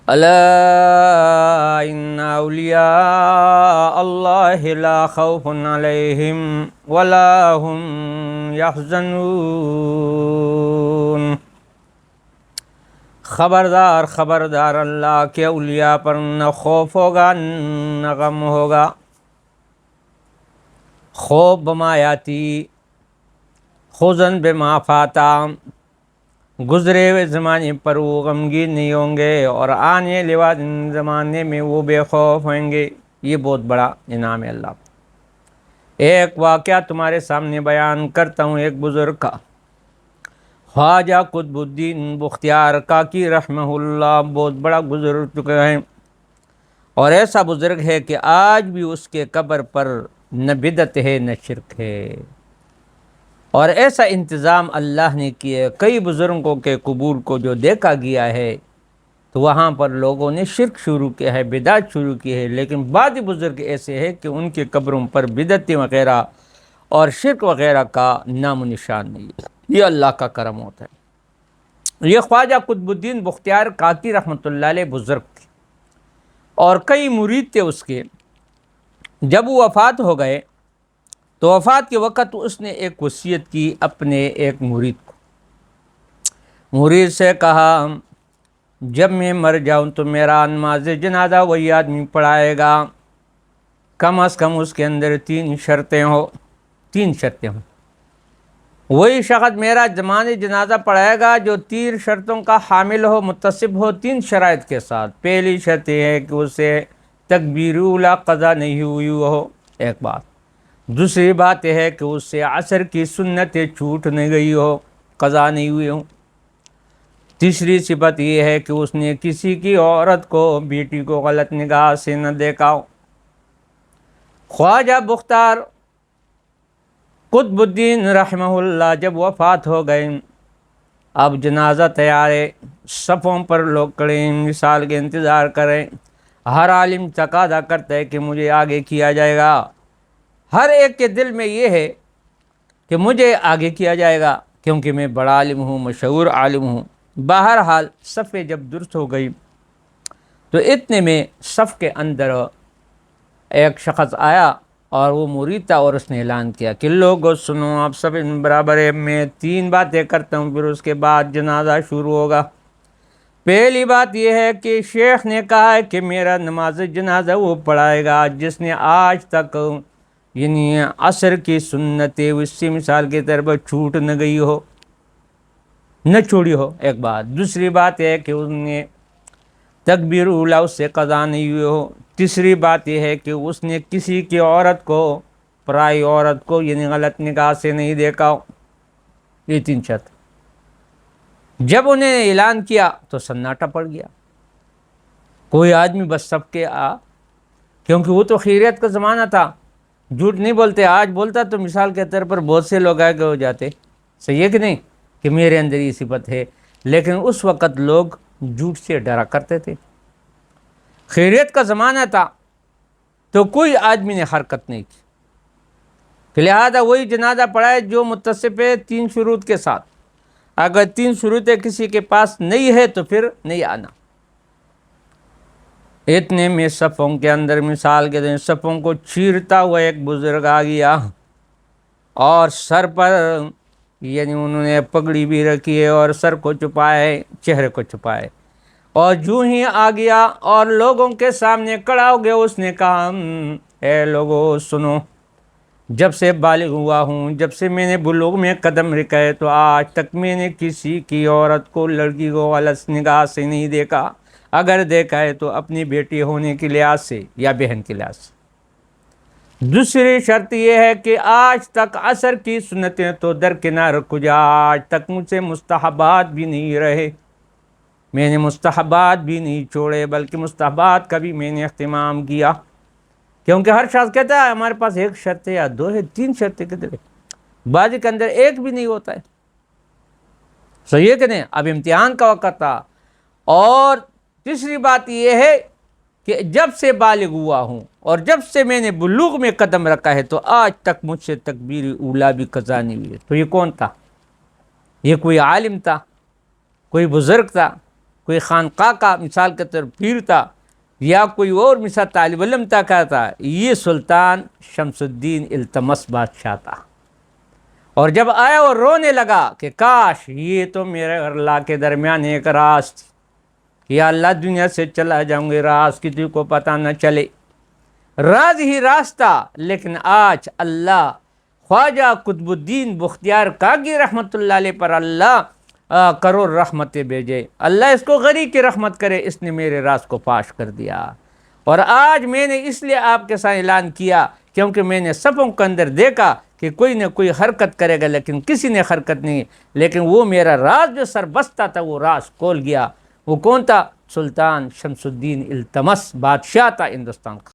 الا ان اولیاء اللہ لا خوف علیہم ولا هم یحزنون۔ خبردار خبردار، اللہ کے اولیاء پر نہ خوف ہوگا نہ غم ہوگا۔ خوف بما یاتی، حزن بما فاتا، گزرے ہوئے زمانے پر وہ غمگین نہیں ہوں گے اور آنے والے زمانے میں وہ بے خوف ہوں گے۔ یہ بہت بڑا انعام ہے اللہ۔ ایک واقعہ تمہارے سامنے بیان کرتا ہوں ایک بزرگ کا۔ خواجہ قطب الدین بختیار کاکی رحمہ اللہ بہت بڑا گزر چکے ہیں، اور ایسا بزرگ ہے کہ آج بھی اس کے قبر پر نہ بدعت ہے نہ شرک ہے، اور ایسا انتظام اللہ نے کیا۔ کئی بزرگوں کے قبور کو جو دیکھا گیا ہے تو وہاں پر لوگوں نے شرک شروع کیا ہے، بدعت شروع کی ہے، لیکن بعض بزرگ ایسے ہیں کہ ان کے قبروں پر بدعت وغیرہ اور شرک وغیرہ کا نام و نشان نہیں ہے۔ یہ اللہ کا کرم ہوتا ہے۔ یہ خواجہ قطب الدین بختیار کاکی رحمۃ اللہ علیہ بزرگ تھے، اور کئی مرید تھے اس کے۔ جب وہ وفات ہو گئے تو وفات کے وقت اس نے ایک وصیت کی اپنے ایک مرید کو۔ مرید سے کہا جب میں مر جاؤں تو میرا نماز جنازہ وہی آدمی پڑھائے گا، کم از کم اس کے اندر تین شرطیں ہوں۔ وہی شخص میرا جنازہ پڑھائے گا جو تین شرطوں کا حامل ہو، متصف ہو، تین شرائط کے ساتھ۔ پہلی شرط یہ ہے کہ اسے تکبیر اولیٰ قضا نہیں ہوئی ہو، ایک بات۔ دوسری بات یہ ہے کہ اس سے عصر کی سنتیں چھوٹ نہیں گئی ہو، قضا نہیں ہوئی ہو۔ تیسری صفت یہ ہے کہ اس نے کسی کی عورت کو، بیٹی کو غلط نگاہ سے نہ دیکھا ہو۔ خواجہ بختیار قطب الدین رحمہ اللہ جب وفات ہو گئے، اب جنازہ تیار ہے، صفوں پر لوگ کھڑے ہیں، مثال کے انتظار کریں۔ ہر عالم تقاضا کرتا ہے کہ مجھے آگے کیا جائے گا، ہر ایک کے دل میں یہ ہے کہ مجھے آگے کیا جائے گا کیونکہ میں بڑا عالم ہوں، مشہور عالم ہوں۔ بہرحال صفیں جب درست ہو گئی تو اتنے میں صف کے اندر ایک شخص آیا اور وہ مرید تھا، اور اس نے اعلان کیا کہ لوگوں سنو، آپ سب برابر ہے، میں تین باتیں کرتا ہوں پھر اس کے بعد جنازہ شروع ہوگا۔ پہلی بات یہ ہے کہ شیخ نے کہا ہے کہ میرا نماز جنازہ وہ پڑھائے گا جس نے آج تک یعنی عصر کی سنتیں اس سے مثال کے طور پر چھوٹ نہ گئی ہو، نہ چھوڑی ہو، ایک بات۔ دوسری بات یہ ہے کہ اس نے تکبیر اولیٰ اس سے قضا نہیں ہوئی ہو۔ تیسری بات یہ ہے کہ اس نے کسی کی عورت کو، پرائی عورت کو یعنی غلط نگاہ سے نہیں دیکھا ہو۔ یہ تین شرط۔ جب انہیں نے اعلان کیا تو سناٹا پڑ گیا، کوئی آدمی بس سب کے کیونکہ وہ تو خیریت کا زمانہ تھا، جھوٹ نہیں بولتے۔ آج بولتا تو مثال کے طور پر بہت سے لوگ آگے ہو جاتے، صحیح ہے کہ نہیں، کہ میرے اندر یہ صفت ہے، لیکن اس وقت لوگ جھوٹ سے ڈرا کرتے تھے۔ خیریت کا زمانہ تھا تو کوئی آدمی نے حرکت نہیں کی، لہذا وہی جنازہ پڑھائے جو متصف ہے تین شروط کے ساتھ۔ اگر تین شروطیں کسی کے پاس نہیں ہے تو پھر نہیں آنا۔ اتنے میں صفوں کے اندر مثال کے دن صفوں کو چیرتا ہوا ایک بزرگ آ گیا، اور سر پر یعنی انہوں نے پگڑی بھی رکھی ہے اور سر کو چھپائے، چہرے کو چھپائے، اور جو ہی آ گیا اور لوگوں کے سامنے کھڑا ہو گیا، اس نے کہا اے لوگوں سنو، جب سے بالغ ہوا ہوں، جب سے میں نے بلوغ میں قدم رکھا ہے تو آج تک میں نے کسی کی عورت کو، لڑکی کو غلط نگاہ سے نہیں دیکھا، اگر دیکھا ہے تو اپنی بیٹی ہونے کے لحاظ سے یا بہن کے لحاظ سے۔ دوسری شرط یہ ہے کہ آج تک عصر کی سنتیں تو درکنار رکھو جا، آج تک مجھ سے مستحبات بھی نہیں رہے، میں نے مستحبات بھی نہیں چھوڑے، بلکہ مستحبات کا بھی میں نے اہتمام کیا، کیونکہ ہر شخص کہتا ہے ہمارے پاس ایک شرط ہے یا دو ہے، تین شرطیں کدھر ہے، بعض کے اندر ایک بھی نہیں ہوتا ہے، صحیح ہے کہ نہیں۔ اب امتحان کا وقت تھا۔ اور تیسری بات یہ ہے کہ جب سے بالغ ہوا ہوں اور جب سے میں نے بلوغ میں قدم رکھا ہے تو آج تک مجھ سے تکبیر اولیٰ بھی قضا نہیں ہوئی ہے۔ تو یہ کون تھا؟ یہ کوئی عالم تھا، کوئی بزرگ تھا، کوئی خانقاہ کا مثال کے طور پیر تھا یا کوئی اور مثال طالب علم تھا، یہ سلطان شمس الدین التمس بادشاہ تھا۔ اور جب آیا اور رونے لگا کہ کاش یہ تو میرے اور اللہ کے درمیان ایک راز تھی، یا اللہ دنیا سے چلا جاؤں گے، راز کسی کو پتہ نہ چلے، راز ہی راز تھا۔ لیکن آج اللہ خواجہ قطب الدین بختیار کاکی رحمۃ اللہ علیہ پر اللہ کروڑ رحمتیں بھیجے، اللہ اس کو غری کی رحمت کرے، اس نے میرے راز کو فاش کر دیا۔ اور آج میں نے اس لیے آپ کے ساتھ اعلان کیا کیونکہ میں نے صفوں کے اندر دیکھا کہ کوئی نہ کوئی حرکت کرے گا لیکن کسی نے حرکت نہیں، لیکن وہ میرا راز جو سربستہ تھا وہ راز کھول گیا۔ وہ کون تھا؟ سلطان شمس الدین التمس بادشاہ تھا ہندوستان کا۔